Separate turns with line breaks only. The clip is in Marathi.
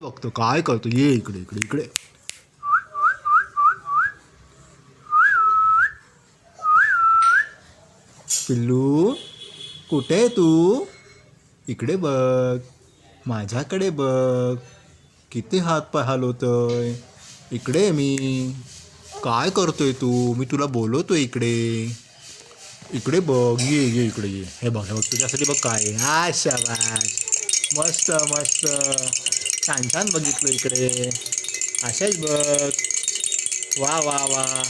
बघतो काय करतो. ये इकडे इकडे इकडे. पिल्लू कुठे आहे तू? इकडे बघ. माझ्याकडे बघ. किती हात पाय हलवतोय. इकडे आहे मी. काय करतोय तू? मी तुला बोलवतोय इकडे. इकडे बघ. ये ये इकडे ये. हे बघ हे बघ तुझ्यासाठी बघ काय आहे. हा शाबास. मस्त मस्त. छान छान बघितलं इकडे. अशाच बघ. वा वा वा.